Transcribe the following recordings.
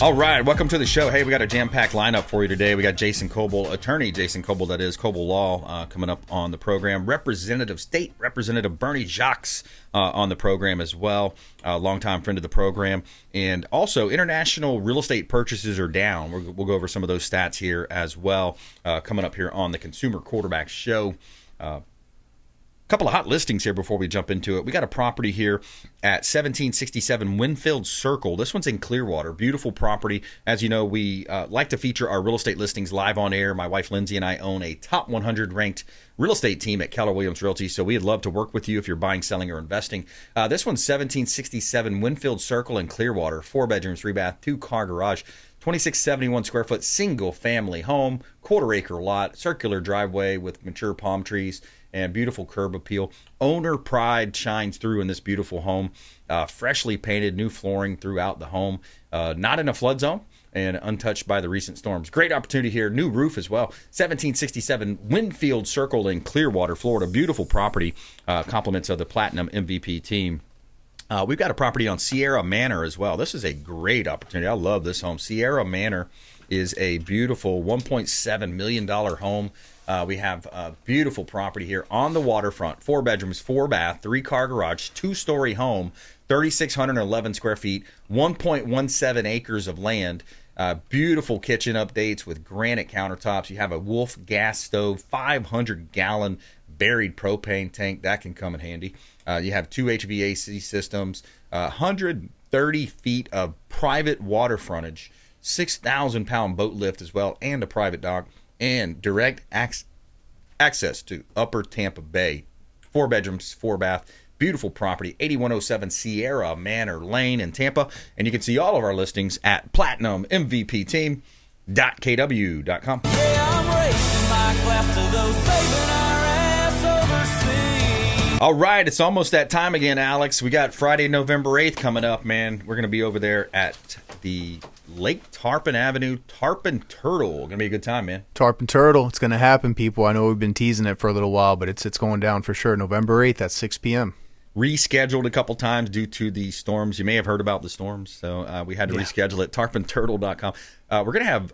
All right, welcome to the show. Hey, we got a jam-packed lineup for you today. We got Jason Kobal, attorney Jason Kobal, that is, Kobal Law, coming up on the program. State Representative Berny Jacques on the program as well, a longtime friend of the program. And also, international real estate purchases are down. We'll go over some of those stats here as well, coming up here on the Consumer Quarterback Show. Couple of hot listings here before we jump into it. We got a property here at 1767 Winfield Circle. This one's in Clearwater. Beautiful property. As you know, we like to feature our real estate listings live on air. My wife Lindsay and I own a top 100 ranked real estate team at Keller Williams Realty, so we'd love to work with you if you're buying, selling, or investing. This one's 1767 Winfield Circle in Clearwater. 4 bedrooms, 3 bath, 2-car garage. 2671 square foot single family home, quarter-acre lot, circular driveway with mature palm trees, and beautiful curb appeal. Owner pride shines through in this beautiful home. Freshly painted, new flooring throughout the home. Not in a flood zone and untouched by the recent storms. Great opportunity here. New roof as well. 1767 Winfield Circle in Clearwater, Florida. Beautiful property. Compliments of the Platinum MVP team. We've got a property on Sierra Manor as well. This is a great opportunity. I love this home. Sierra Manor is a beautiful $1.7 million home. We have a beautiful property here on the waterfront. 4 bedrooms, 4 bath, 3-car garage, 2-story home, 3,611 square feet, 1.17 acres of land. Beautiful kitchen updates with granite countertops. You have a Wolf gas stove, 500-gallon buried propane tank. That can come in handy. You have 2 HVAC systems, 130 feet of private water frontage, 6,000-pound boat lift as well, and a private dock, and direct access to Upper Tampa Bay. 4 bedrooms, 4 bath, beautiful property, 8107 Sierra Manor Lane in Tampa. And you can see all of our listings at platinummvpteam.kw.com. Yeah, I'm racing my class to those saving our ass overseas. All right, it's almost that time again, Alex. We got Friday, November 8th coming up, man. We're going to be over there at the Lake Tarpon Avenue, Tarpon Turtle. Going to be a good time, man. Tarpon Turtle. It's going to happen, people. I know we've been teasing it for a little while, but it's going down for sure. November 8th at 6 p.m. Rescheduled a couple times due to the storms. You may have heard about the storms, so we had to reschedule it. tarponturtle.com. We're going to have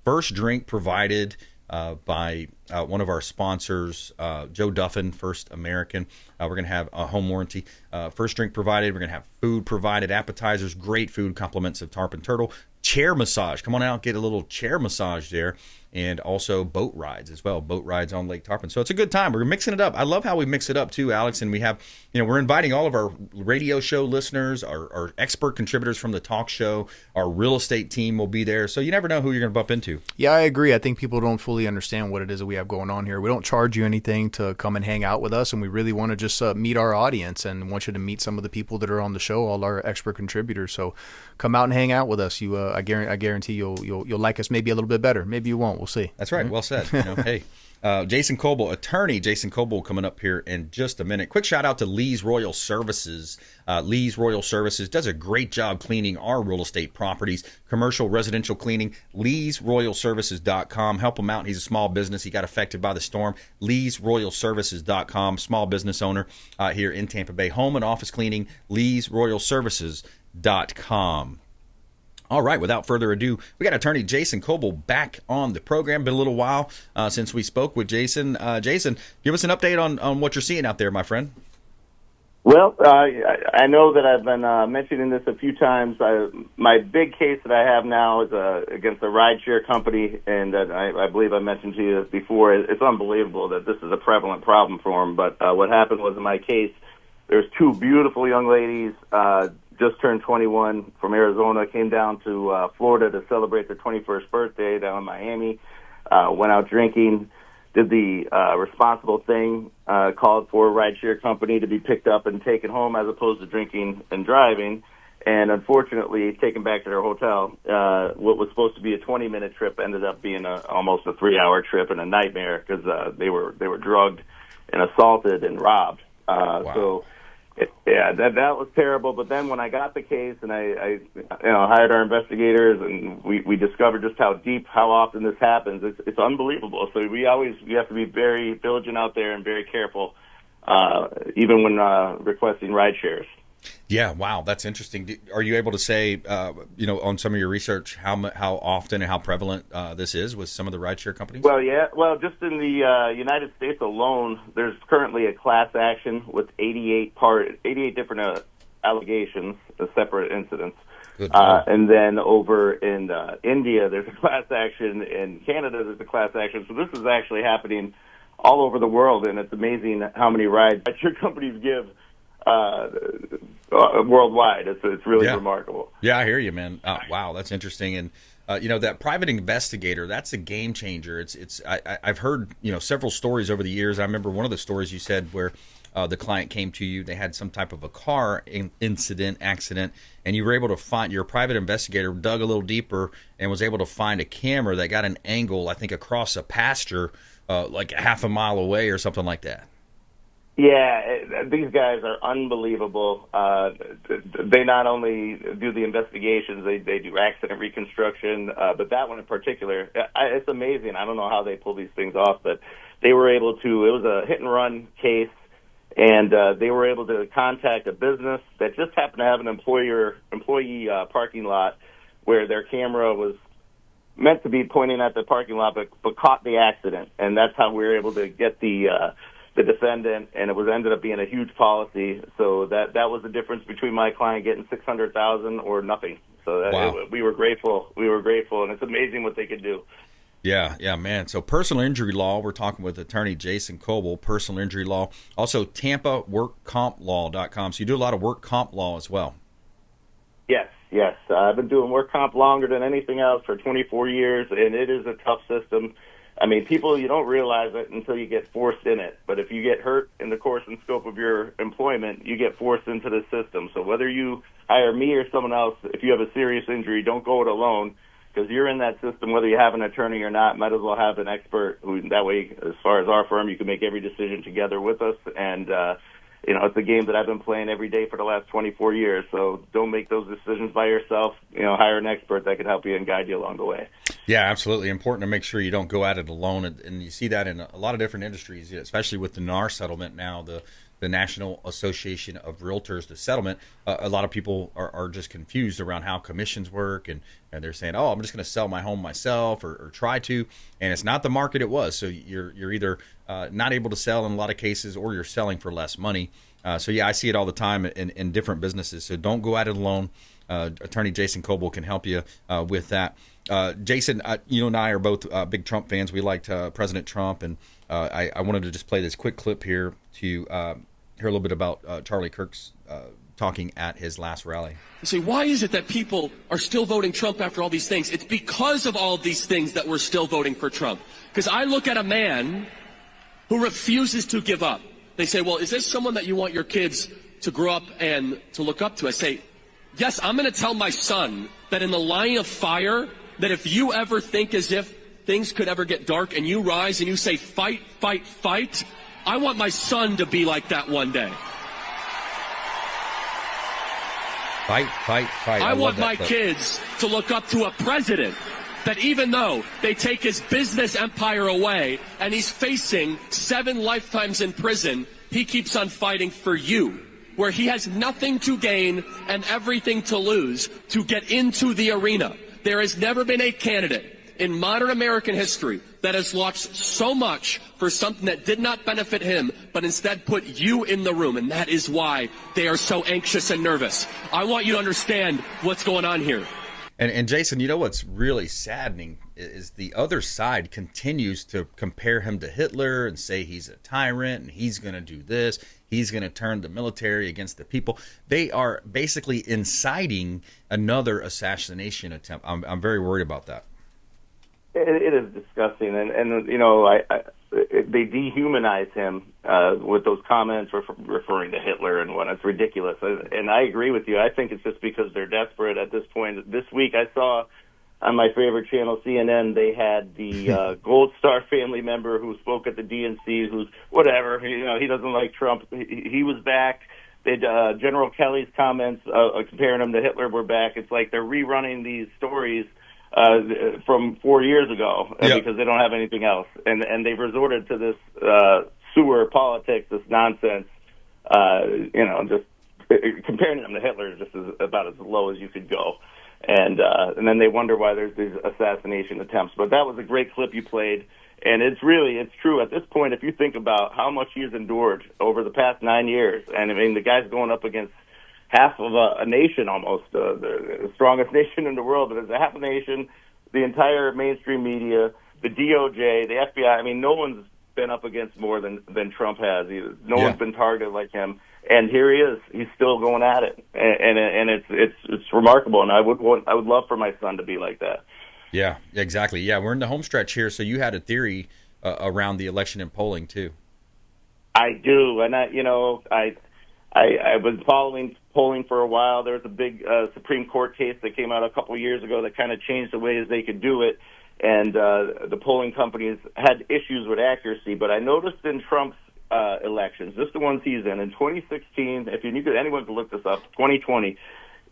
first drink provided by one of our sponsors, Joe Duffin, First American. We're going to have a home warranty. First drink provided. We're going to have food provided, appetizers, great food, compliments of Tarpon Turtle. Chair massage. Come on out, get a little chair massage there. And also boat rides as well. Boat rides on Lake Tarpon. So it's a good time. We're mixing it up. I love how we mix it up too, Alex. And we have, we're inviting all of our radio show listeners, our expert contributors from the talk show, our real estate team will be there. So you never know who you're going to bump into. Yeah, I agree. I think people don't fully understand what it is that we have going on here. We don't charge you anything to come and hang out with us. And we really want to just meet our audience and want you to meet some of the people that are on the show, all our expert contributors. So come out and hang out with us. I guarantee you'll like us maybe a little bit better. Maybe you won't. We'll see. That's right. Mm-hmm. Well said. Hey, Jason Kobal, attorney Jason Kobal, coming up here in just a minute. Quick shout out to Lee's Royal Services. Lee's Royal Services does a great job cleaning our real estate properties, commercial, residential cleaning. Lee'sRoyalServices.com. Help him out. He's a small business. He got affected by the storm. Lee'sRoyalServices.com. Small business owner here in Tampa Bay. Home and office cleaning. Lee'sRoyalServices.com. All right, without further ado, we got attorney Jason Kobal back on the program. Been a little while since we spoke with Jason. Jason, give us an update on what you're seeing out there, my friend. Well, I know that I've been mentioning this a few times. My big case that I have now is against a rideshare company, and I believe I mentioned to you before. It's unbelievable that this is a prevalent problem for them. But what happened was in my case, there's 2 beautiful young ladies, just turned 21 from Arizona, came down to Florida to celebrate their 21st birthday down in Miami, went out drinking, did the responsible thing, called for a rideshare company to be picked up and taken home as opposed to drinking and driving, and unfortunately taken back to their hotel. What was supposed to be a 20-minute trip ended up being almost a 3-hour trip and a nightmare because they were drugged and assaulted and robbed. Wow. So. That was terrible. But then when I got the case and I hired our investigators and we discovered just how often this happens, it's unbelievable. So you have to be very diligent out there and very careful, even when requesting ride shares. Yeah, wow, that's interesting. Are you able to say, on some of your research, how often and how prevalent this is with some of the rideshare companies? Well, yeah. Well, just in the United States alone, there's currently a class action with 88 different allegations, separate incidents. Good Lord. And then over in India, there's a class action. In Canada, there's a class action. So this is actually happening all over the world, and it's amazing how many rides your companies give worldwide. It's really remarkable. Yeah, I hear you, man. Wow, that's interesting. And that private investigator, that's a game changer. I've heard several stories over the years. I remember one of the stories you said where the client came to you. They had some type of a car accident, and you were able to find, your private investigator dug a little deeper and was able to find a camera that got an angle, I think, across a pasture, like a half a mile away or something like that. Yeah, these guys are unbelievable. They not only do the investigations, they do accident reconstruction, but that one in particular, it's amazing. I don't know how they pull these things off, but they were able to, it was a hit-and-run case, and they were able to contact a business that just happened to have an employee parking lot where their camera was meant to be pointing at the parking lot, but caught the accident, and that's how we were able to get the defendant, and it ended up being a huge policy. So that was the difference between my client getting $600,000 or nothing. So we were grateful. And it's amazing what they could do. Yeah, man. So personal injury law, we're talking with attorney Jason Kobal, personal injury law. Also, TampaWorkCompLaw.com. So you do a lot of work comp law as well. Yes. I've been doing work comp longer than anything else for 24 years, and it is a tough system. I mean, people, you don't realize it until you get forced in it. But if you get hurt in the course and scope of your employment, you get forced into the system. So whether you hire me or someone else, if you have a serious injury, don't go it alone, because you're in that system, whether you have an attorney or not. Might as well have an expert who, that way, as far as our firm, you can make every decision together with us. And, it's a game that I've been playing every day for the last 24 years. So don't make those decisions by yourself. Hire an expert that can help you and guide you along the way. Yeah, absolutely. Important to make sure you don't go at it alone. And you see that in a lot of different industries, especially with the NAR settlement now, the National Association of Realtors, the settlement. A lot of people are just confused around how commissions work, and they're saying, oh, I'm just going to sell my home myself or try to. And it's not the market it was. So you're either not able to sell in a lot of cases, or you're selling for less money. So, yeah, I see it all the time in different businesses. So don't go at it alone. Attorney Jason Kobal can help you with that. Jason, you and I are both big Trump fans. We liked President Trump, and I wanted to just play this quick clip here to hear a little bit about Charlie Kirk's talking at his last rally. You say, why is it that people are still voting Trump after all these things? It's because of all these things that we're still voting for Trump. Because I look at a man who refuses to give up. They say, well, is this someone that you want your kids to grow up and to look up to? I say, yes, I'm going to tell my son that in the line of fire, that if you ever think as if things could ever get dark and you rise and you say, fight, fight, fight, I want my son to be like that one day. Fight, fight, fight. I want my kids to look up to a president that even though they take his business empire away and he's facing 7 lifetimes in prison, he keeps on fighting for you, where he has nothing to gain and everything to lose to get into the arena. There has never been a candidate in modern American history that has lost so much for something that did not benefit him, but instead put you in the room, and that is why they are so anxious and nervous. I want you to understand what's going on here. And Jason, you know what's really saddening is the other side continues to compare him to Hitler and say he's a tyrant and he's going to do this. He's going to turn the military against the people. They are basically inciting another assassination attempt. I'm very worried about that. It is disgusting, and they dehumanize him with those comments referring to Hitler and what. It's ridiculous, and I agree with you. I think it's just because they're desperate at this point. This week, I saw on my favorite channel, CNN, they had the Gold Star family member who spoke at the DNC, who's whatever. He doesn't like Trump. He was back. General Kelly's comments comparing him to Hitler were back. It's like they're rerunning these stories from 4 years ago because they don't have anything else, and they've resorted to this sewer politics, this nonsense, just comparing them to Hitler is just about as low as you could go. And then they wonder why there's these assassination attempts. But that was a great clip you played. And it's true. At this point, if you think about how much he's endured over the past 9 years, and I mean, the guy's going up against half of a nation almost, the strongest nation in the world, but it's a half a nation, the entire mainstream media, the DOJ, the FBI. I mean, no one's been up against more than Trump has. No one's been targeted like him. And here he is. He's still going at it. And it's remarkable. And I would love for my son to be like that. Yeah, exactly. Yeah, we're in the home stretch here. So you had a theory around the election and polling too. I do. And I was following polling for a while. There was a big Supreme Court case that came out a couple of years ago that kind of changed the ways they could do it. And the polling companies had issues with accuracy. But I noticed in Trump's elections, just the ones he's in 2016, anyone can look this up, 2020,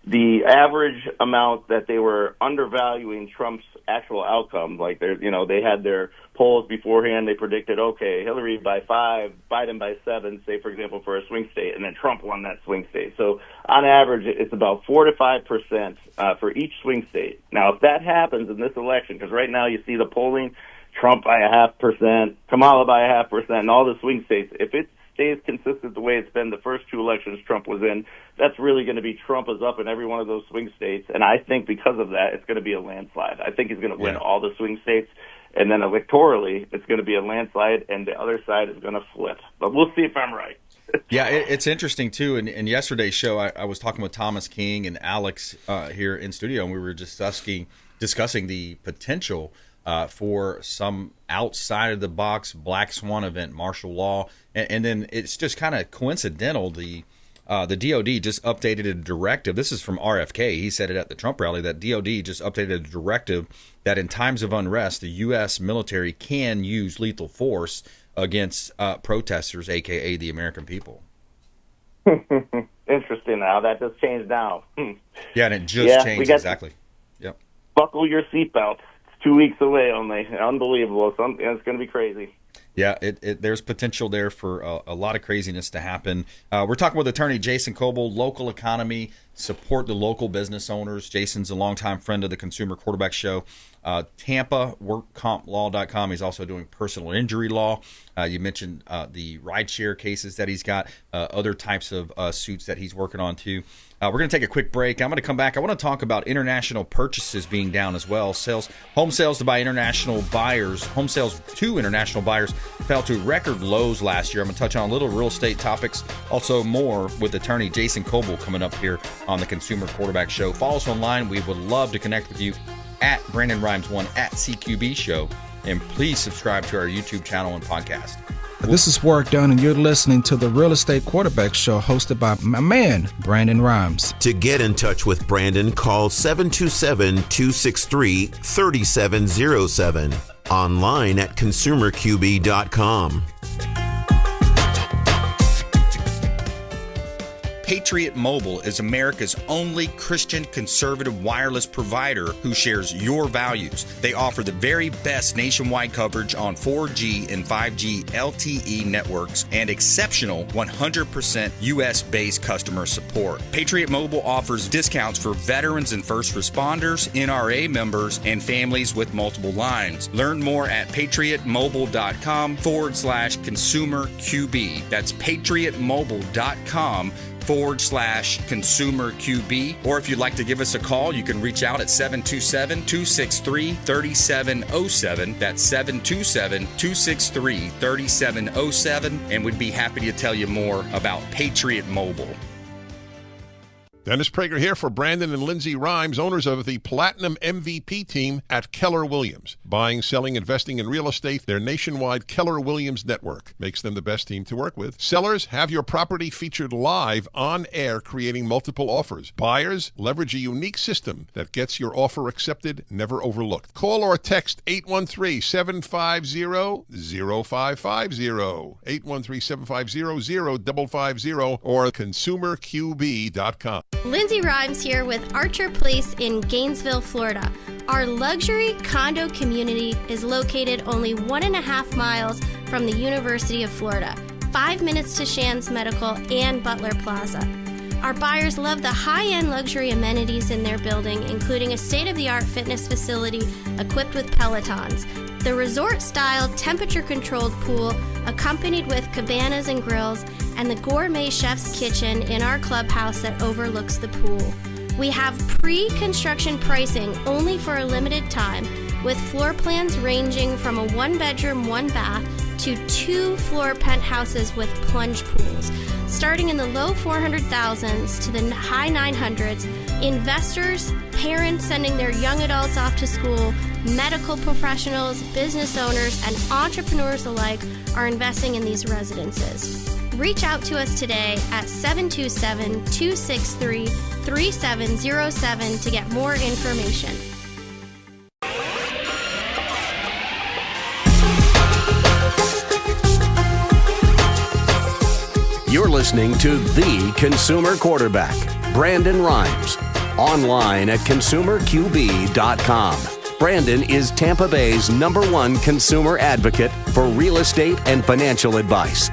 the average amount that they were undervaluing Trump's actual outcome, like they had their polls beforehand, they predicted, okay, Hillary by 5, Biden by 7, say, for example, for a swing state, and then Trump won that swing state. So on average, it's about 4 to 5% for each swing state. Now, if that happens in this election, because right now you see the polling, Trump by 0.5%, Kamala by 0.5%, and all the swing states, if it stays consistent the way it's been the first 2 elections Trump was in, that's really going to be Trump is up in every one of those swing states. And I think because of that, it's going to be a landslide. I think he's going to win all the swing states. And then electorally, it's going to be a landslide, and the other side is going to flip. But we'll see if I'm right. Yeah, it's interesting, too. In yesterday's show, I was talking with Thomas King and Alex here in studio, and we were discussing the potential for some outside-of-the-box black swan event, martial law. And then it's just kind of coincidental. The DOD just updated a directive. This is from RFK. He said it at the Trump rally that DOD just updated a directive that in times of unrest, the U.S. military can use lethal force against protesters, a.k.a. the American people. Interesting. Now that just changed now. Yeah, and it just changed. Exactly. Yep. Buckle your seatbelt. It's 2 weeks away only. Unbelievable. It's going to be crazy. Yeah, there's potential there for a lot of craziness to happen. We're talking with attorney Jason Kobal, local economy, support the local business owners. Jason's a longtime friend of the Consumer Quarterback Show. Tampa, workcomplaw.com. He's also doing personal injury law. You mentioned the rideshare cases that he's got, other types of suits that he's working on too. We're going to take a quick break. I'm going to come back. I want to talk about international purchases being down as well. Home sales to international buyers fell to record lows last year. I'm going to touch on a little real estate topics, also more with attorney Jason Kobal coming up here on the Consumer Quarterback Show. Follow us online. We would love to connect with you at BrandonRimes1 at CQB Show. And please subscribe to our YouTube channel and podcast. This is Warwick Dunn, and you're listening to the Real Estate Quarterback Show hosted by my man, Brandon Rimes. To get in touch with Brandon, call 727-263-3707. Online at consumerqb.com. Patriot Mobile is America's only Christian conservative wireless provider who shares your values. They offer the very best nationwide coverage on 4G and 5G LTE networks and exceptional 100% US-based customer support. Patriot Mobile offers discounts for veterans and first responders, NRA members, and families with multiple lines. Learn more at patriotmobile.com/consumer QB. That's patriotmobile.com/consumer QB. Or if you'd like to give us a call, you can reach out at 727-263-3707. That's 727-263-3707. And we'd be happy to tell you more about Patriot Mobile. Dennis Prager here for Brandon and Lindsay Rimes, owners of the Platinum MVP team at Keller Williams. Buying, selling, investing in real estate, their nationwide Keller Williams network makes them the best team to work with. Sellers, have your property featured live on air, creating multiple offers. Buyers, leverage a unique system that gets your offer accepted, never overlooked. Call or text 813-750-0550, 813-750-0550, or consumerqb.com. Lindsay Rimes here with Archer Place in Gainesville, Florida. Our luxury condo community is located only 1.5 miles from the University of Florida, 5 minutes to Shands Medical and Butler Plaza. Our buyers love the high-end luxury amenities in their building, including a state-of-the-art fitness facility equipped with Pelotons, the resort-style temperature-controlled pool accompanied with cabanas and grills, and the gourmet chef's kitchen in our clubhouse that overlooks the pool. We have pre-construction pricing only for a limited time, with floor plans ranging from a 1-bedroom, 1-bath to 2-floor penthouses with plunge pools. Starting in the low 400,000s to the high 900s, investors, parents sending their young adults off to school, medical professionals, business owners, and entrepreneurs alike are investing in these residences. Reach out to us today at 727-263-3707 to get more information. You're listening to The Consumer Quarterback, Brandon Rhymes, online at consumerqb.com. Brandon is Tampa Bay's #1 consumer advocate for real estate and financial advice.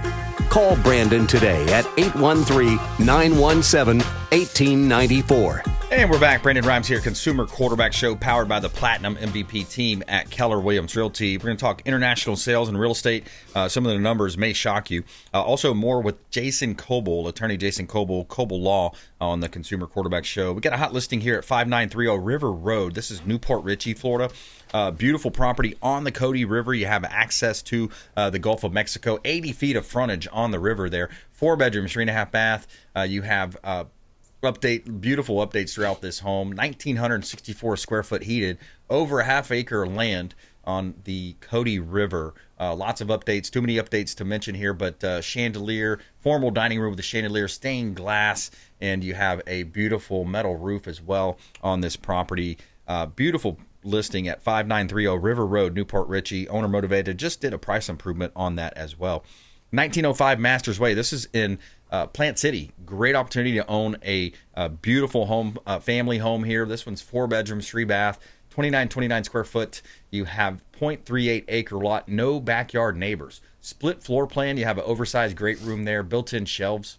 Call Brandon today at 813-917-1894. And we're back. Brandon Rhymes here, Consumer Quarterback Show, powered by the Platinum MVP team at Keller Williams Realty. We're going to talk international sales and real estate. Some of the numbers may shock you. Also, more with Jason Kobal, attorney Jason Kobal, Kobal Law, on the Consumer Quarterback Show. We got a hot listing here at 5930 River Road. This is Newport Richey, Florida. Beautiful property on the Cody River. You have access to the Gulf of Mexico. 80 feet of frontage on the river there. 4 bedrooms, 3.5 bath. You have beautiful updates throughout this home. 1,964 square foot heated, over a half acre of land on the Cody River. Lots of updates, too many updates to mention here, but chandelier, formal dining room with a chandelier, stained glass, and you have a beautiful metal roof as well on this property. Beautiful listing at 5930 River Road, Newport Richey. Owner motivated, just did a price improvement on that as well. 1905 Masters Way. This is in Plant City. Great opportunity to own a beautiful home, family home here. This one's 4 bedrooms, 3 bath, 29 square foot. You have 0.38 acre lot, no backyard neighbors. Split floor plan. You have an oversized great room there, built-in shelves.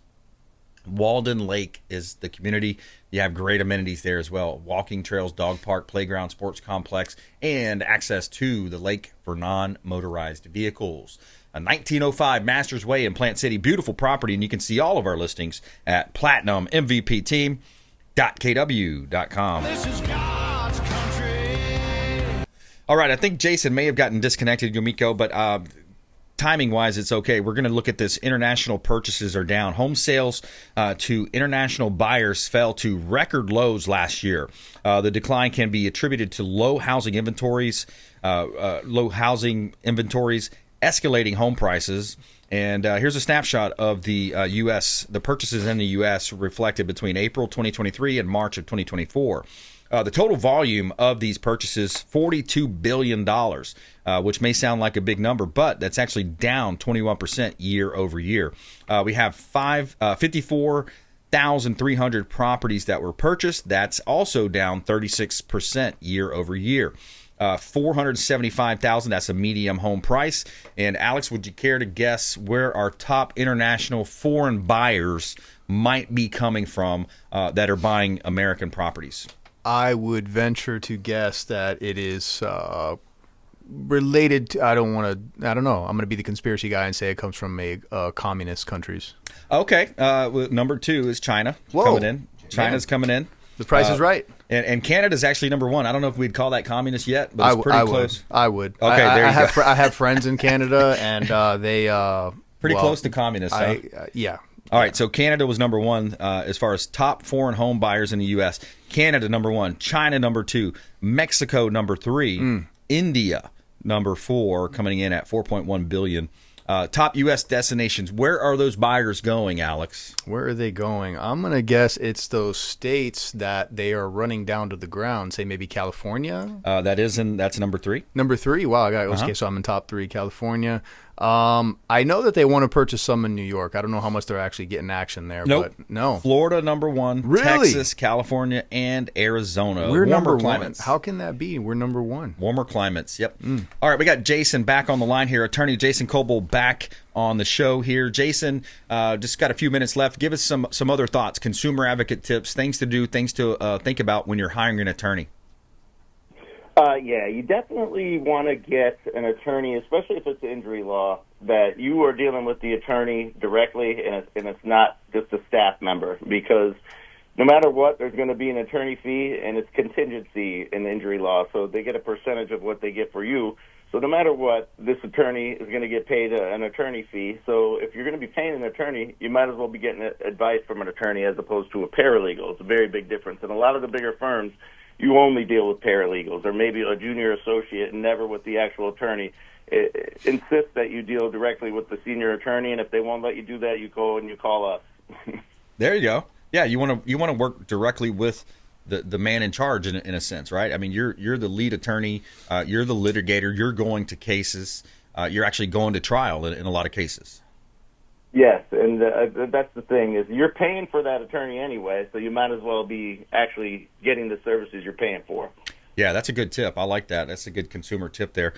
Walden Lake is the community. You have great amenities there as well. Walking trails, dog park, playground, sports complex, and access to the lake for non-motorized vehicles. A 1905 Masters Way in Plant City. Beautiful property, and you can see all of our listings at platinummvpteam.kw.com. This is God's country. All right, I think Jason may have gotten disconnected, Yumiko, but timing-wise, it's okay. We're going to look at this. International purchases are down. Home sales to international buyers fell to record lows last year. The decline can be attributed to low housing inventories, escalating home prices. And here's a snapshot of the U.S., the purchases in the U.S. reflected between April 2023 and March of 2024. The total volume of these purchases, $42 billion, which may sound like a big number, but that's actually down 21% year over year. We have 54,300 properties that were purchased. That's also down 36% year over year. 475,000. That's a medium home price. And Alex, would you care to guess where our top international foreign buyers might be coming from that are buying American properties? I would venture to guess that it is related to, I don't know. I'm going to be the conspiracy guy and say it comes from communist countries. Okay. Number 2 is China. Coming in. China's coming in. The price is right. And Canada's actually number 1. I don't know if we'd call that communist yet, but it's pretty close. I would. Okay, there you go. I have friends in Canada, and they... pretty close to communist, huh? Yeah. All right, so Canada was number 1 as far as top foreign home buyers in the U.S. Canada, number 1. China, number 2. Mexico, number 3. India, number 4, coming in at $4.1 billion. Top U.S. destinations. Where are those buyers going, Alex? Where are they going? I'm going to guess it's those states that they are running down to the ground. Say maybe California? That's number 3. Number 3? Wow. Okay, so I'm in top 3. California. I know that they want to purchase some in New York. I don't know how much they're actually getting action there. Nope. But no. Florida number one, Really? Texas, California, and Arizona. We're Warmer number climates. one. How can that be? We're number one. Warmer climates. Yep. All right, we got Jason back on the line here. Attorney Jason Kobal back on the show here. Jason, just got a few minutes left. Give us some other thoughts, consumer advocate tips, things to do, things to think about when you're hiring an attorney. Yeah, you definitely want to get an attorney, especially if it's injury law, that you are dealing with the attorney directly and it's not just a staff member, because no matter what, there's going to be an attorney fee, and it's contingency in injury law, so they get a percentage of what they get for you. So no matter what, this attorney is going to get paid an attorney fee. So if you're going to be paying an attorney, you might as well be getting advice from an attorney as opposed to a paralegal. It's a very big difference. And a lot of the bigger firms, you only deal with paralegals or maybe a junior associate and never with the actual attorney. Insist that you deal directly with the senior attorney, and if they won't let you do that, you go and you call us. There you go. Yeah, you want to work directly with the man in charge in a sense, right? I mean, you're the lead attorney, you're the litigator, you're going to cases, you're actually going to trial in a lot of cases. Yes, and that's the thing, is you're paying for that attorney anyway, so you might as well be actually getting the services you're paying for. Yeah, that's a good tip. I like that. That's a good consumer tip there.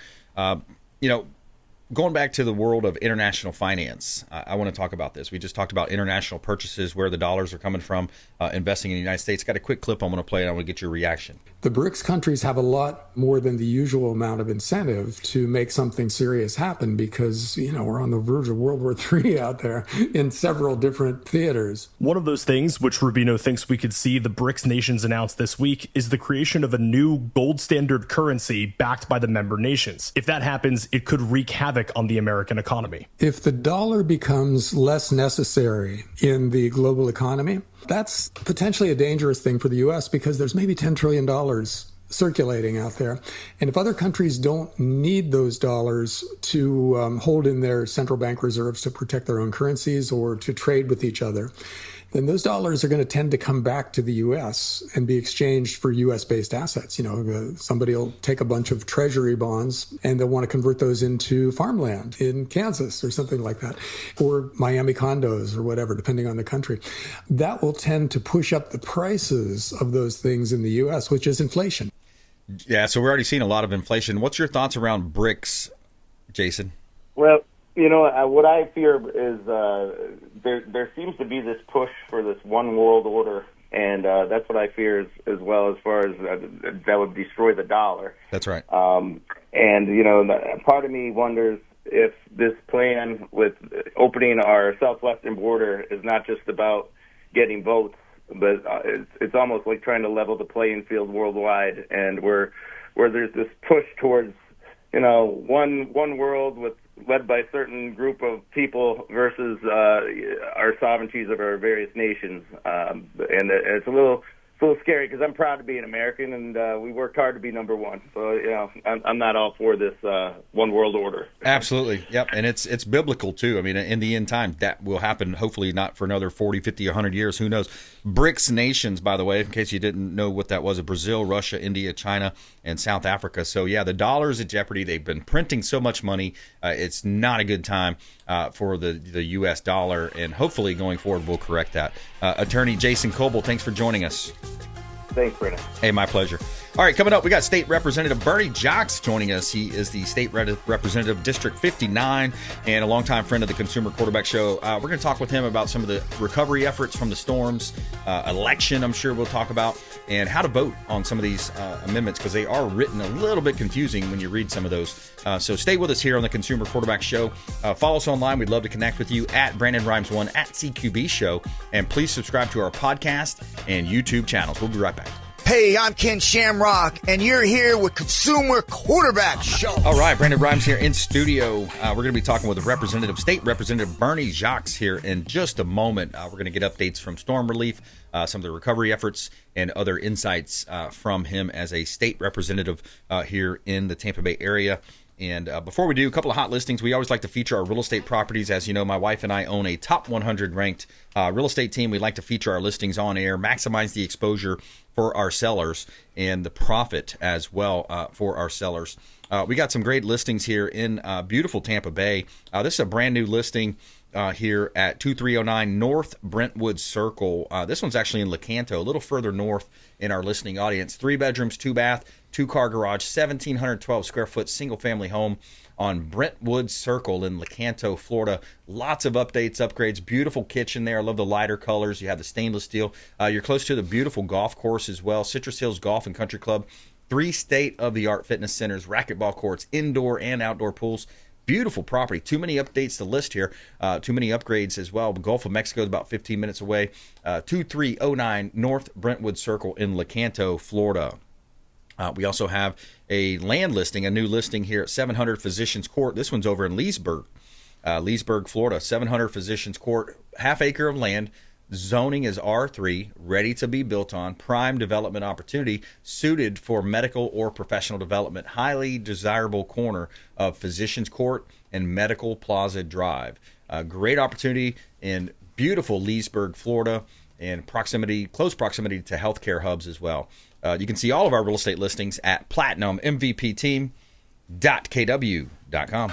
Going back to the world of international finance, I want to talk about this. We just talked about international purchases, where the dollars are coming from, investing in the United States. Got a quick clip I'm going to play, and I want to get your reaction. The BRICS countries have a lot more than the usual amount of incentive to make something serious happen, because, we're on the verge of World War III out there in several different theaters. One of those things, which Rubino thinks we could see the BRICS nations announce this week, is the creation of a new gold standard currency backed by the member nations. If that happens, it could wreak havoc on the American economy. If the dollar becomes less necessary in the global economy, that's potentially a dangerous thing for the U.S. because there's maybe $10 trillion circulating out there. And if other countries don't need those dollars to hold in their central bank reserves to protect their own currencies or to trade with each other, then those dollars are going to tend to come back to the U.S. and be exchanged for U.S.-based assets. Somebody will take a bunch of treasury bonds and they'll want to convert those into farmland in Kansas or something like that, or Miami condos or whatever, depending on the country. That will tend to push up the prices of those things in the U.S., which is inflation. Yeah, so we're already seeing a lot of inflation. What's your thoughts around BRICS, Jason? Well, what I fear is there seems to be this push for this one world order, and that's what I fear as well, as far as that would destroy the dollar. That's right. And, part of me wonders if this plan with opening our southwestern border is not just about getting votes, but it's almost like trying to level the playing field worldwide, and where there's this push towards, one world led by a certain group of people versus our sovereignties of our various nations. And it's a little scary, because I'm proud to be an American, and we worked hard to be number one. So, I'm not all for this one world order. Absolutely. Yep. And it's biblical, too. I mean, in the end time, that will happen, hopefully not for another 40, 50, 100 years. Who knows? BRICS nations, by the way, in case you didn't know what that was, Brazil, Russia, India, China, and South Africa. So, yeah, the dollar is at jeopardy. They've been printing so much money. It's not a good time for the U.S. dollar, and hopefully going forward we'll correct that. Attorney Jason Kobal, thanks for joining us. Thanks, Brennan. Hey, my pleasure. All right, coming up, we got State Representative Berny Jacques joining us. He is the State Representative, District 59, and a longtime friend of the Consumer Quarterback Show. We're going to talk with him about some of the recovery efforts from the storms, election, I'm sure we'll talk about, and how to vote on some of these amendments, because they are written a little bit confusing when you read some of those. So stay with us here on the Consumer Quarterback Show. Follow us online. We'd love to connect with you at BrandonRimes1, at CQB Show, and please subscribe to our podcast and YouTube channels. We'll be right back. Hey, I'm Ken Shamrock, and you're here with Consumer Quarterback Show. All right, Brandon Rhymes here in studio. We're going to be talking with State Representative Berny Jacques here in just a moment. We're going to get updates from storm relief, some of the recovery efforts, and other insights from him as a state representative here in the Tampa Bay area. And before we do, a couple of hot listings. We always like to feature our real estate properties. As you know, my wife and I own a top 100 ranked real estate team. We like to feature our listings on air, maximize the exposure for our sellers and the profit as well for our sellers. We got some great listings here in beautiful Tampa Bay. This is a brand new listing here at 2309 North Brentwood Circle. This one's actually in Lecanto, a little further north in our listening audience. 3 bedrooms, 2 bath, 2-car garage, 1,712 square foot single family home on Brentwood Circle in Lecanto, Florida. Lots of updates, upgrades, beautiful kitchen there. I love the lighter colors. You have the stainless steel. You're close to the beautiful golf course as well, Citrus Hills Golf and Country Club. 3 state-of-the-art fitness centers, racquetball courts, indoor and outdoor pools. Beautiful property. Too many updates to list here. Too many upgrades as well. Gulf of Mexico is about 15 minutes away. 2309 North Brentwood Circle in Lecanto, Florida. We also have a land listing, a new listing here at 700 Physicians Court. This one's over in Leesburg, Florida. 700 Physicians Court, half acre of land. Zoning is R3, ready to be built on. Prime development opportunity, suited for medical or professional development. Highly desirable corner of Physicians Court and Medical Plaza Drive. Great opportunity in beautiful Leesburg, Florida, and close proximity to healthcare hubs as well. You can see all of our real estate listings at platinummvpteam.kw.com.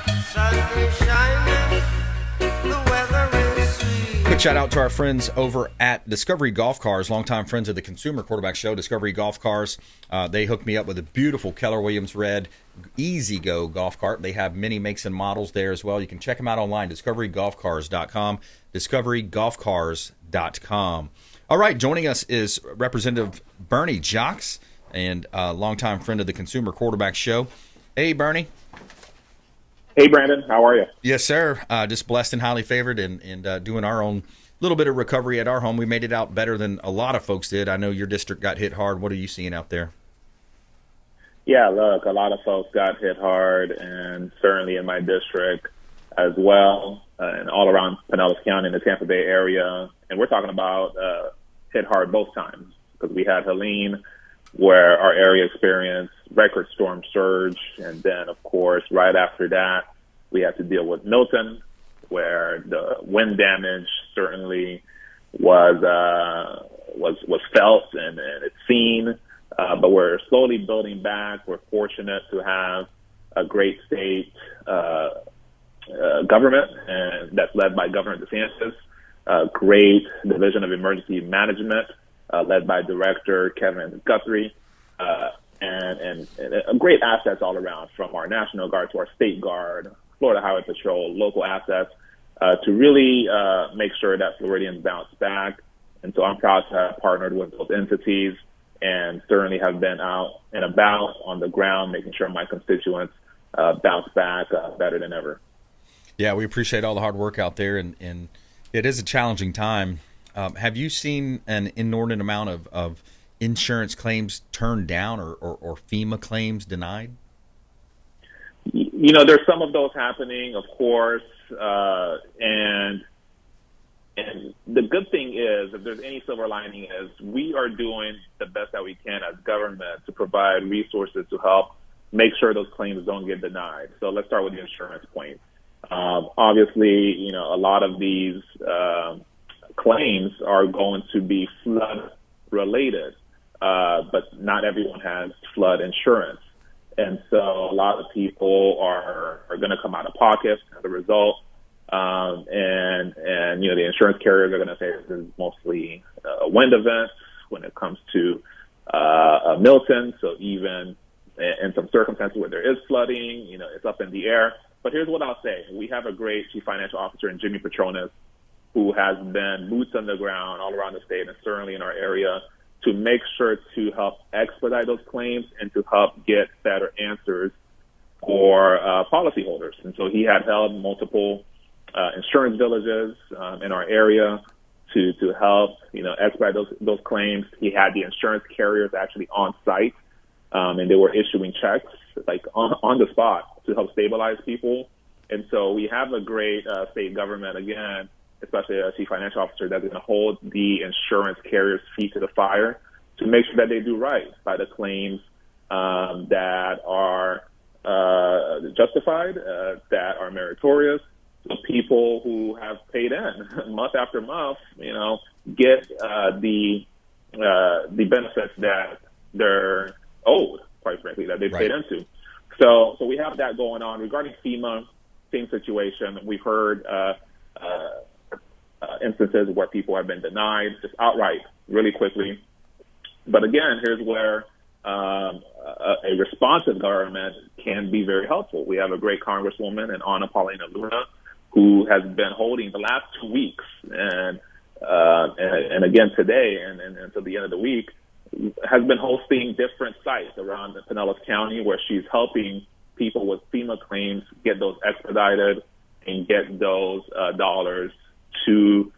Quick shout out to our friends over at Discovery Golf Cars, longtime friends of the Consumer Quarterback Show. Discovery Golf Cars, they hooked me up with a beautiful Keller Williams red Easy Go golf cart. They have many makes and models there as well. You can check them out online, discoverygolfcars.com, discoverygolfcars.com. All right, joining us is Representative Berny Jacques, and a longtime friend of the Consumer Quarterback Show. Hey, Bernie. Hey, Brandon. How are you? Yes, sir. Just blessed and highly favored, and doing our own little bit of recovery at our home. We made it out better than a lot of folks did. I know your district got hit hard. What are you seeing out there? Yeah, look, a lot of folks got hit hard, and certainly in my district as well, and all around Pinellas County in the Tampa Bay area. And we're talking about hit hard both times, because we had Helene, where our area experienced record storm surge, and then, of course, right after that, we had to deal with Milton, where the wind damage certainly was felt and it's seen. But we're slowly building back. We're fortunate to have a great state government, and that's led by Governor DeSantis. Great Division of Emergency Management, led by Director Kevin Guthrie, and great assets all around, from our National Guard to our State Guard, Florida Highway Patrol, local assets, to really make sure that Floridians bounce back. And so I'm proud to have partnered with those entities, and certainly have been out and about on the ground, making sure my constituents bounce back better than ever. Yeah, we appreciate all the hard work out there, and it is a challenging time. Have you seen an inordinate amount of insurance claims turned down or FEMA claims denied? You know, there's some of those happening, of course, and the good thing is, if there's any silver lining, is we are doing the best that we can as government to provide resources to help make sure those claims don't get denied. So let's start with the insurance claim. Obviously, you know, a lot of these claims are going to be flood related, but not everyone has flood insurance. And so a lot of people are going to come out of pocket as a result. And you know, the insurance carriers are going to say this is mostly a wind event when it comes to Milton. So even in some circumstances where there is flooding, you know, it's up in the air. But here's what I'll say. We have a great Chief Financial Officer in Jimmy Petronas, who has been boots on the ground all around the state and certainly in our area to make sure to help expedite those claims and to help get better answers for policyholders. And so he had held multiple insurance villages in our area to help, you know, expedite those claims. He had the insurance carriers actually on site, and they were issuing checks like on the spot to help stabilize people. And so we have a great state government, again, especially a chief financial officer, that's going to hold the insurance carriers' feet to the fire to make sure that they do right by the claims that are justified, that are meritorious. So people who have paid in month after month, you know, get the the benefits that they're owed, quite frankly, that they've paid into. So we have that going on. Regarding FEMA, same situation. We've heard instances where people have been denied just outright really quickly. But again, here's where a responsive government can be very helpful. We have a great Congresswoman, Anna Paulina Luna, who has been holding the last 2 weeks and again today and until the end of the week, has been hosting different sites around the Pinellas County where she's helping people with FEMA claims get those expedited and get those dollars to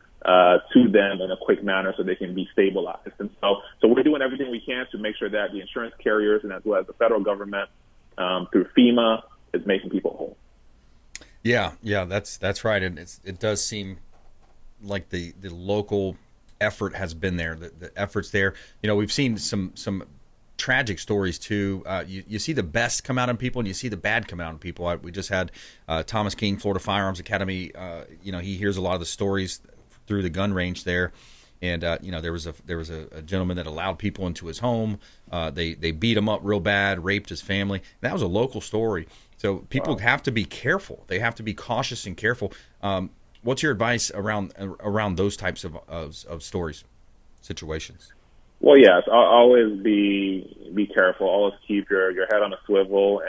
them in a quick manner so they can be stabilized. And so we're doing everything we can to make sure that the insurance carriers and as well as the federal government through FEMA is making people whole. Yeah, that's right. And it does seem like the local effort has been there. The effort's there. You know, we've seen some tragic stories too. You see the best come out in people, and you see the bad come out in people. We just had Thomas King, Florida Firearms Academy. He hears a lot of the stories through the gun range there, and there was a gentleman that allowed people into his home. They beat him up real bad, raped his family. That was a local story. So people have to be careful. They have to be cautious and careful. What's your advice around those types of stories, situations? Well, yes, always be careful. Always keep your head on a swivel,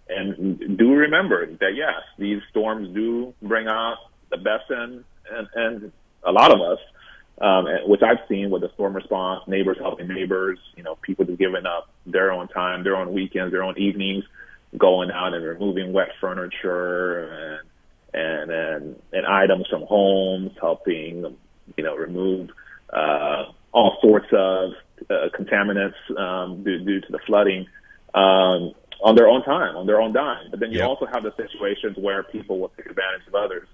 and do remember that yes, these storms do bring out the best in a lot of us, which I've seen with the storm response, neighbors helping neighbors. People just giving up their own time, their own weekends, their own evenings, going out and removing wet furniture and items from homes, helping remove all sorts of contaminants due to the flooding on their own time, on their own dime. But then you also have the situations where people will take advantage of others.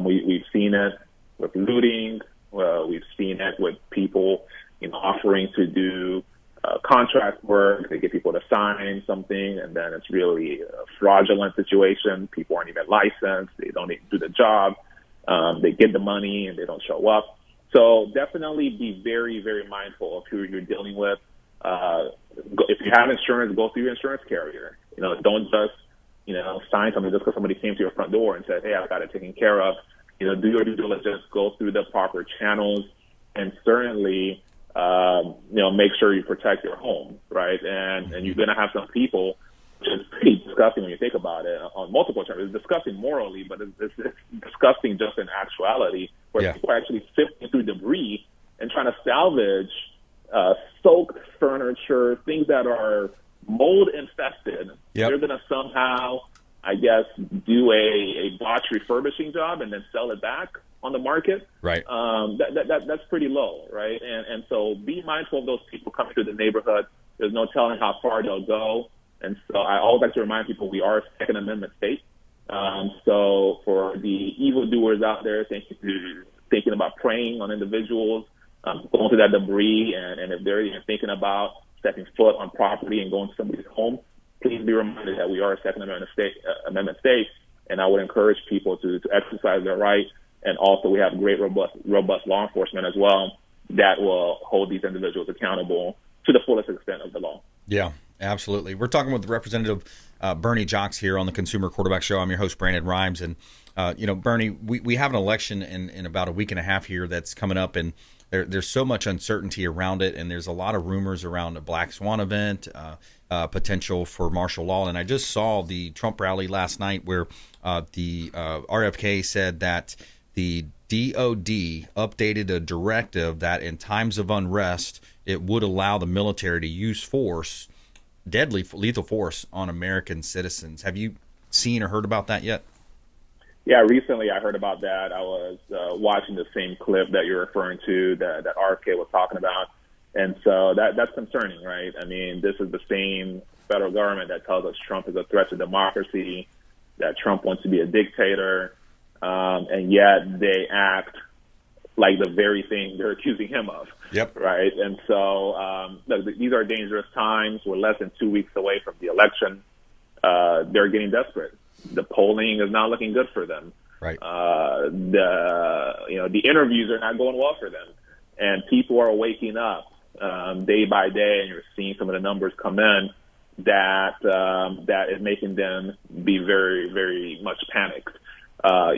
We've seen it with looting. We've seen it with people offering to do contract work. They get people to sign something, and then it's really a fraudulent situation. People aren't even licensed. They don't even do the job. They get the money, and they don't show up. So definitely be very, very mindful of who you're dealing with. If you have insurance, go through your insurance carrier. Don't just, sign something just because somebody came to your front door and said, hey, I've got it taken care of. Do your due diligence, go through the proper channels, and certainly, make sure you protect your home, right? And you're going to have some people, which is pretty disgusting when you think about it on multiple terms. It's disgusting morally, but it's disgusting just in actuality, where people are actually sifting through debris and trying to salvage soaked furniture, things that are mold infested. They're going to somehow, I guess, do a botch refurbishing job and then sell it back on the market. Right. That's pretty low, right? And so be mindful of those people coming through the neighborhood. There's no telling how far they'll go. And so I always like to remind people we are a Second Amendment state. So for the evildoers out there thinking about preying on individuals, going to that debris, and if they're even thinking about stepping foot on property and going to somebody's home, please be reminded that we are a Second Amendment state, and I would encourage people to exercise their right. And also, we have great, robust law enforcement as well that will hold these individuals accountable to the fullest extent of the law. Yeah, absolutely. We're talking with Representative Berny Jacques here on the Consumer Quarterback Show. I'm your host, Brandon Rhymes. And, Bernie, we have an election in about a week and a half here that's coming up, and there's so much uncertainty around it, and there's a lot of rumors around a Black Swan event, potential for martial law. And I just saw the Trump rally last night where the RFK said that the DOD updated a directive that in times of unrest, it would allow the military to use force, lethal force, on American citizens. Have you seen or heard about that yet? Yeah, recently I heard about that. I was watching the same clip that you're referring to that RFK was talking about. And so that's concerning, right? I mean, this is the same federal government that tells us Trump is a threat to democracy, that Trump wants to be a dictator, and yet they act like the very thing they're accusing him of. Yep. Right. And so these are dangerous times. We're less than 2 weeks away from the election. They're getting desperate. The polling is not looking good for them. Right. The interviews are not going well for them, and people are waking up day by day, and you're seeing some of the numbers come in, that is making them be very, very much panicked.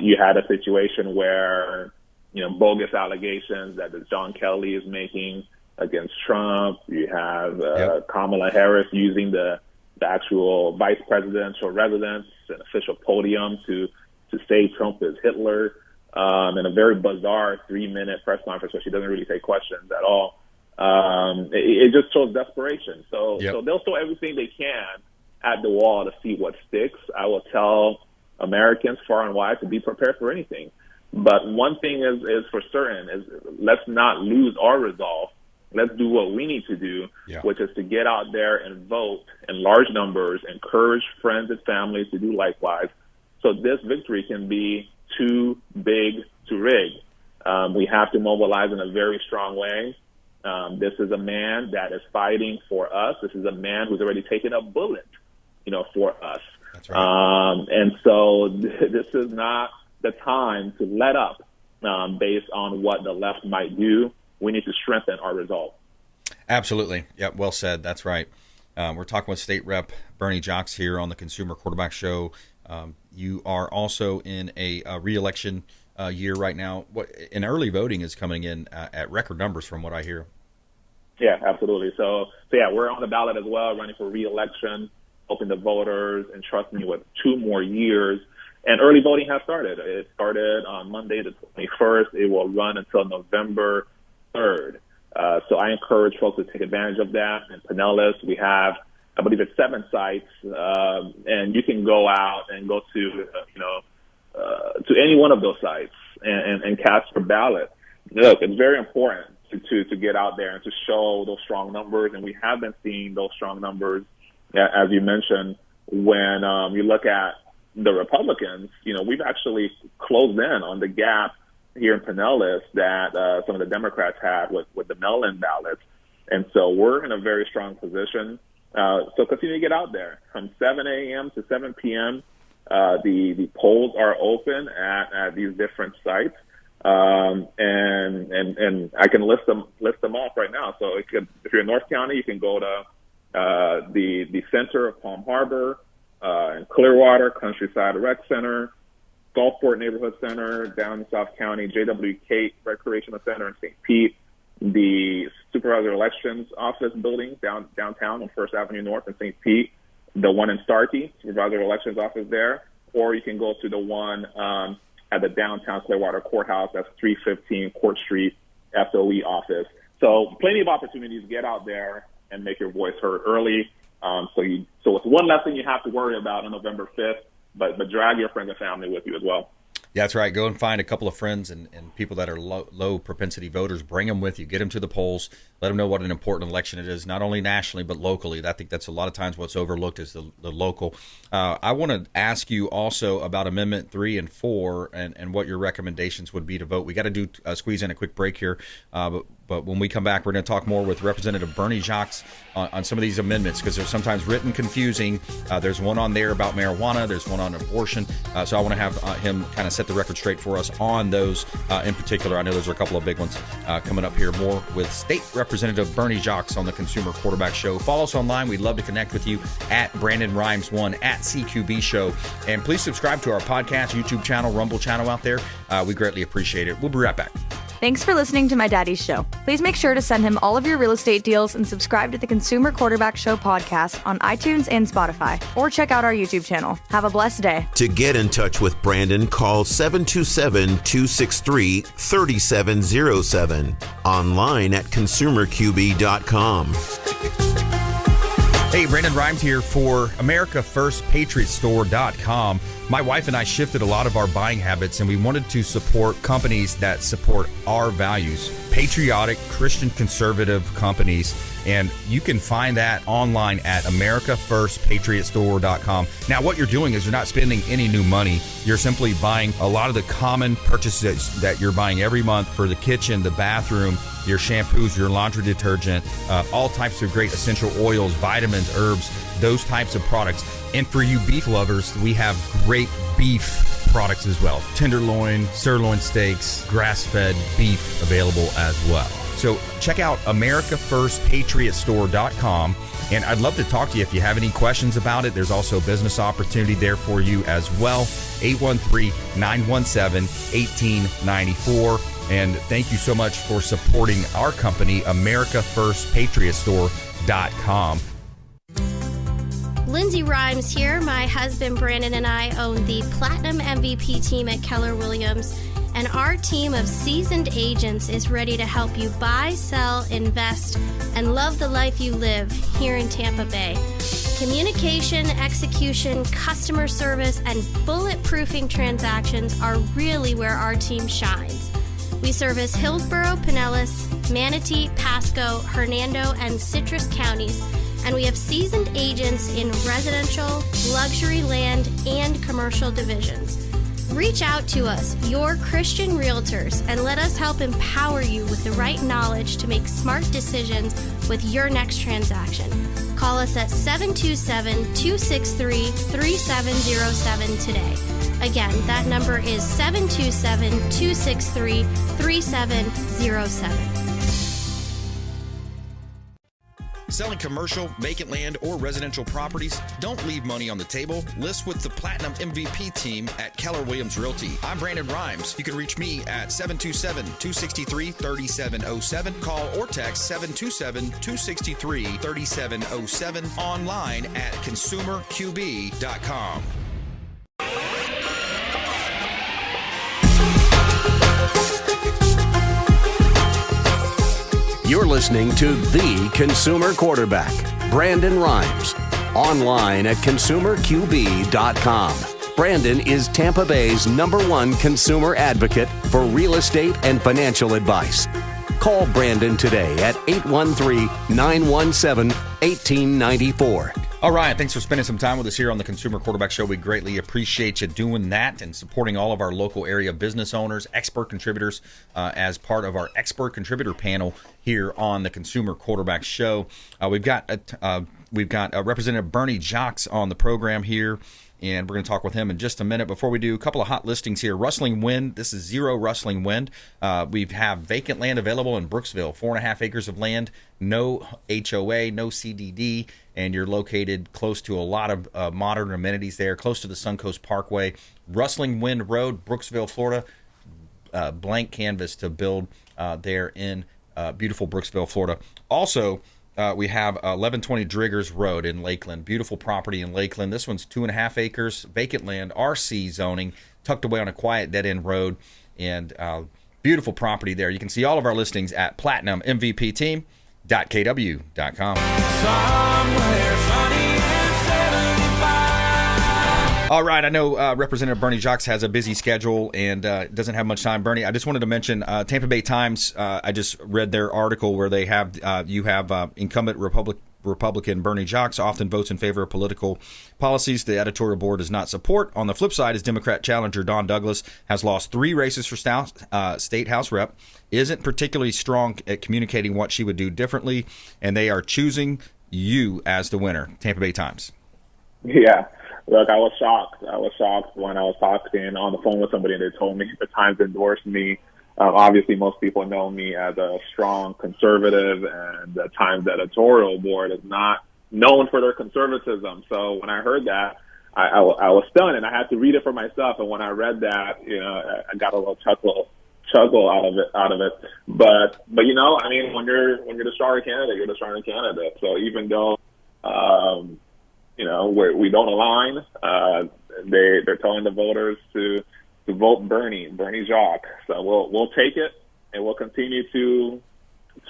You had a situation where, bogus allegations that John Kelly is making against Trump. You have Kamala Harris using the actual vice presidential residence and official podium to say Trump is Hitler, in a very bizarre 3-minute press conference where she doesn't really take questions at all. It just shows desperation. So they'll throw everything they can at the wall to see what sticks. I will tell Americans far and wide to be prepared for anything. But one thing is for certain is let's not lose our resolve. Let's do what we need to do, which is to get out there and vote in large numbers, encourage friends and families to do likewise. So this victory can be too big to rig. We have to mobilize in a very strong way. This is a man that is fighting for us. This is a man who's already taken a bullet, for us. That's right. And so this is not the time to let up based on what the left might do. We need to strengthen our resolve. Absolutely. Yep. Well said. That's right. We're talking with State Rep Berny Jacques here on the Consumer Quarterback Show. You are also in a re-election year right now. And early voting is coming in at record numbers from what I hear. Yeah, absolutely. So we're on the ballot as well, running for re-election, hoping the voters entrust me with 2 more years. And early voting has started. It started on Monday the 21st. It will run until November 3rd. So I encourage folks to take advantage of that. In Pinellas, we have, I believe it's 7 sites, and you can go out and go to any one of those sites and cast your ballot. Look, it's very important to get out there and to show those strong numbers, and we have been seeing those strong numbers, as you mentioned. When you look at the Republicans, we've actually closed in on the gap here in Pinellas that some of the Democrats had with the mail-in ballots. And so we're in a very strong position. So continue to get out there. From 7 a.m. to 7 p.m., the polls are open at these different sites. And I can list them off right now. So if you're in North County, you can go to the center of Palm Harbor, in Clearwater, Countryside Rec Center, Gulfport Neighborhood Center, down in South County, J.W. Cate Recreational Center in St. Pete, the Supervisor Elections Office building downtown on First Avenue North in St. Pete, the one in Starkey, Supervisor Elections Office there, or you can go to the one at the downtown Clearwater Courthouse. That's 315 Court Street SOE office. So plenty of opportunities. Get out there and make your voice heard early. So it's one less thing you have to worry about on November 5th, but drag your friends and family with you as well. Yeah, that's right. Go and find a couple of friends and people that are low propensity voters. Bring them with you. Get them to the polls. Let them know what an important election it is, not only nationally but locally. I think that's a lot of times what's overlooked is the local. I want to ask you also about Amendment 3 and 4 and what your recommendations would be to vote. We got to squeeze in a quick break here, but when we come back, we're going to talk more with Representative Berny Jacques on some of these amendments because they're sometimes written confusing. There's one on there about marijuana. There's one on abortion. So I want to have him kind of set the record straight for us on those in particular. I know there's a couple of big ones coming up here. More with State Representative Berny Jacques on the Consumer Quarterback Show. Follow us online. We'd love to connect with you at BrandonRimes1 at CQB Show. And please subscribe to our podcast, YouTube channel, Rumble channel out there. We greatly appreciate it. We'll be right back. Thanks for listening to my daddy's show. Please make sure to send him all of your real estate deals and subscribe to the Consumer Quarterback Show podcast on iTunes and Spotify, or check out our YouTube channel. Have a blessed day. To get in touch with Brandon, call 727-263-3707. Online at consumerqb.com. Hey, Brandon Rhymes here for AmericaFirstPatriotStore.com. My wife and I shifted a lot of our buying habits, and we wanted to support companies that support our values, patriotic, Christian, conservative companies. And you can find that online at AmericaFirstPatriotStore.com. Now, what you're doing is you're not spending any new money. You're simply buying a lot of the common purchases that you're buying every month for the kitchen, the bathroom, your shampoos, your laundry detergent, all types of great essential oils, vitamins, herbs, those types of products. And for you beef lovers, we have great beef products as well. Tenderloin, sirloin steaks, grass-fed beef available as well. So check out AmericaFirstPatriotStore.com. And I'd love to talk to you if you have any questions about it. There's also a business opportunity there for you as well. 813-917-1894. And thank you so much for supporting our company, AmericaFirstPatriotStore.com. Lindsay Rhymes here. My husband Brandon and I own the Platinum MVP team at Keller Williams, and our team of seasoned agents is ready to help you buy, sell, invest, and love the life you live here in Tampa Bay. Communication, execution, customer service, and bulletproofing transactions are really where our team shines. We service Hillsborough, Pinellas, Manatee, Pasco, Hernando, and Citrus counties, and we have seasoned agents in residential, luxury land, and commercial divisions. Reach out to us, your Christian realtors, and let us help empower you with the right knowledge to make smart decisions with your next transaction. Call us at 727-263-3707 today. Again, that number is 727-263-3707. Selling commercial, vacant land, or residential properties? Don't leave money on the table. List with the Platinum MVP team at Keller Williams Realty. I'm Brandon Rhymes. You can reach me at 727-263-3707. Call or text 727-263-3707. Online at consumerqb.com. You're listening to The Consumer Quarterback, Brandon Rhymes, online at consumerqb.com. Brandon is Tampa Bay's #1 consumer advocate for real estate and financial advice. Call Brandon today at 813-917-1894. All right, thanks for spending some time with us here on the Consumer Quarterback Show. We greatly appreciate you doing that and supporting all of our local area business owners, expert contributors, as part of our expert contributor panel here on the Consumer Quarterback Show. We've got Representative Berny Jacques on the program here, and we're going to talk with him in just a minute. Before we do, a couple of hot listings here. Rustling Wind. This is Zero Rustling Wind. We have vacant land available in Brooksville, 4.5 acres of land, no HOA, no CDD, and you're located close to a lot of modern amenities there, close to the Suncoast Parkway. Rustling Wind Road, Brooksville, Florida. Blank canvas to build there in beautiful Brooksville, Florida. Also, we have 1120 Driggers Road in Lakeland. Beautiful property in Lakeland. This one's 2.5 acres, vacant land, RC zoning, tucked away on a quiet dead-end road, and beautiful property there. You can see all of our listings at platinummvpteam.kw.com. Somewhere sunny and 75. All right, I know Representative Berny Jacques has a busy schedule and doesn't have much time. Bernie, I just wanted to mention Tampa Bay Times. I just read their article where they have incumbent Republican Berny Jacques often votes in favor of political policies the editorial board does not support. On the flip side, his Democrat challenger Don Douglas has lost 3 races for state House rep, isn't particularly strong at communicating what she would do differently, and they are choosing you as the winner. Tampa Bay Times. Yeah. Look, I was shocked. When I was talking on the phone with somebody and they told me the Times endorsed me. Obviously, most people know me as a strong conservative, and the Times editorial board is not known for their conservatism. So when I heard that, I was stunned, and I had to read it for myself. And when I read that, I got a little chuckle out of it. But when you're the stronger candidate, you're the stronger candidate. So even though we don't align, they're telling the voters to vote Berny Jacques. So we'll take it, and we'll continue to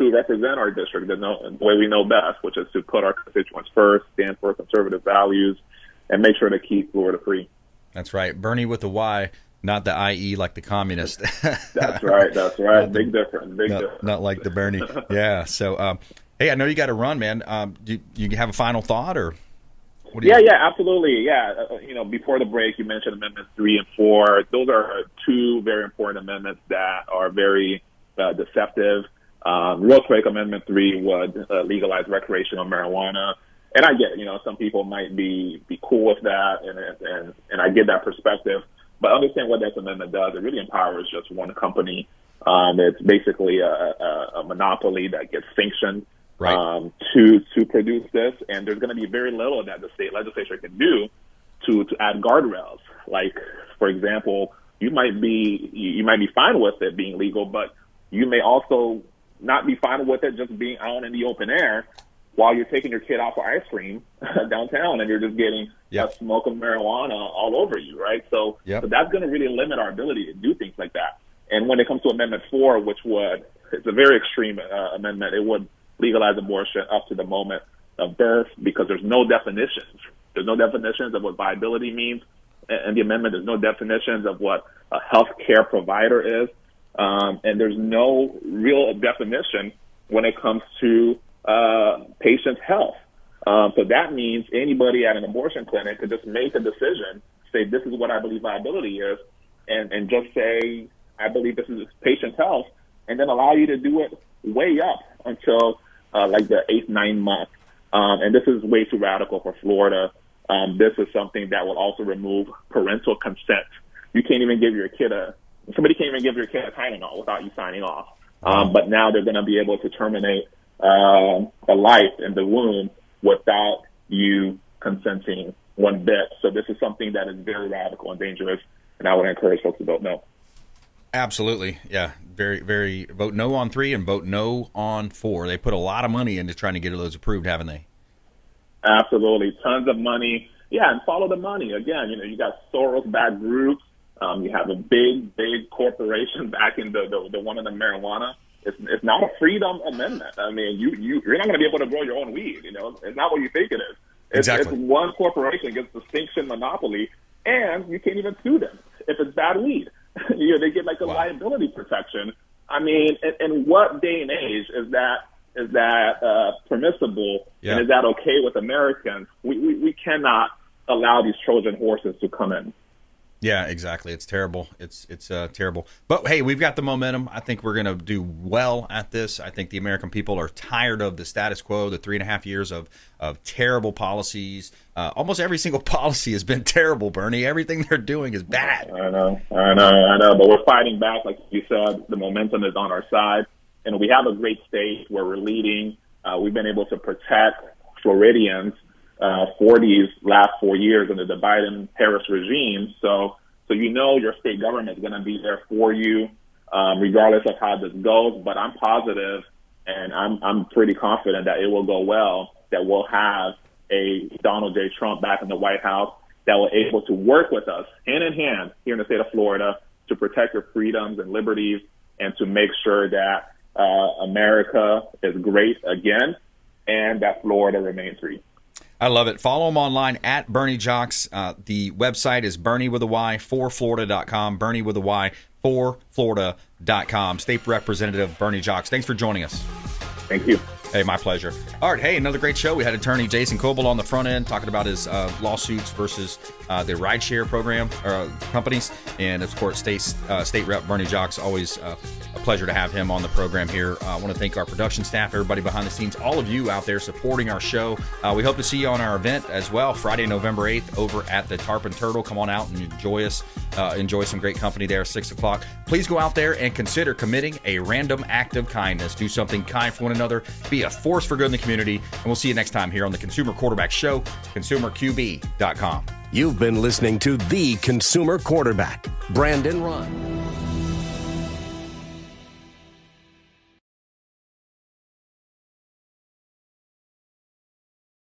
represent our district the way we know best, which is to put our constituents first, stand for conservative values, and make sure to keep Florida free. That's right. Bernie with the Y, not the IE like the communist. That's right. Big difference. Not like the Bernie. Yeah. So, hey, I know you got to run, man. Do you have a final thought, or? Yeah, absolutely. Yeah. Before the break, you mentioned Amendments 3 and 4. Those are 2 very important amendments that are very deceptive. Real quick, Amendment 3 would legalize recreational marijuana. And I get, some people might be cool with that, and I get that perspective. But understand what that amendment does. It really empowers just one company It's basically a monopoly that gets sanctioned to produce this, and there's going to be very little that the state legislature can do to add guardrails. Like, for example, you might be fine with it being legal, but you may also not be fine with it just being out in the open air while you're taking your kid out for ice cream downtown, and you're just getting a smoke of marijuana all over you, right? So that's going to really limit our ability to do things like that. And when it comes to Amendment 4, it's a very extreme amendment, it would legalize abortion up to the moment of birth, because there's no definitions. There's no definitions of what viability means. And the amendment, there's no definitions of what a health care provider is. And there's no real definition when it comes to patient's health. So that means anybody at an abortion clinic could just make a decision, say, this is what I believe viability is, and just say, I believe this is patient's health, and then allow you to do it way up until like the 8th, 9th month. And this is way too radical for Florida. This is something that will also remove parental consent. You can't even give your kid somebody can't even give your kid a Tylenol without you signing off. But now they're going to be able to terminate a life in the womb without you consenting one bit. So this is something that is very radical and dangerous, and I would encourage folks to vote no. Absolutely. Yeah. Very, very. Vote no on 3 and vote no on 4. They put a lot of money into trying to get those approved, haven't they? Absolutely. Tons of money. Yeah, and follow the money. Again, you got Soros-backed groups. You have a big corporation backing the one in the marijuana. It's not a freedom amendment. I mean, you're not going to be able to grow your own weed. It's not what you think it is. It's one corporation gets distinction monopoly, and you can't even sue them if it's bad weed. They get like a liability protection. I mean, in what day and age is that permissible, and is that okay with Americans? We cannot allow these Trojan horses to come in. Yeah, exactly. It's terrible. It's terrible. But, hey, we've got the momentum. I think we're going to do well at this. I think the American people are tired of the status quo, the 3.5 years of terrible policies. Almost every single policy has been terrible, Bernie. Everything they're doing is bad. I know. But we're fighting back. Like you said, the momentum is on our side. And we have a great state where we're leading. We've been able to protect Floridians for these last 4 years under the Biden-Harris regime. So your state government is going to be there for you, regardless of how this goes. But I'm positive, and I'm pretty confident that it will go well, that we'll have a Donald J. Trump back in the White House that will able to work with us hand in hand here in the state of Florida to protect your freedoms and liberties and to make sure that America is great again and that Florida remains free. I love it. Follow him online at Berny Jacques. The website is Berny with a Y, 4Florida.com. Berny with a Y, 4Florida.com. State Representative Berny Jacques. Thanks for joining us. Thank you. Hey, my pleasure. All right, hey, another great show. We had attorney Jason Kobal on the front end talking about his lawsuits versus the rideshare program companies, and of course, State Rep Berny Jacques. Always a pleasure to have him on the program here. I want to thank our production staff, everybody behind the scenes, all of you out there supporting our show. We hope to see you on our event as well, Friday, November 8th, over at the Tarpon Turtle. Come on out and enjoy us. Enjoy some great company there at 6 o'clock. Please go out there and consider committing a random act of kindness. Do something kind for one another. Be a force for good in the community. And we'll see you next time here on the Consumer Quarterback Show, consumerqb.com. You've been listening to The Consumer Quarterback, Brandon Run.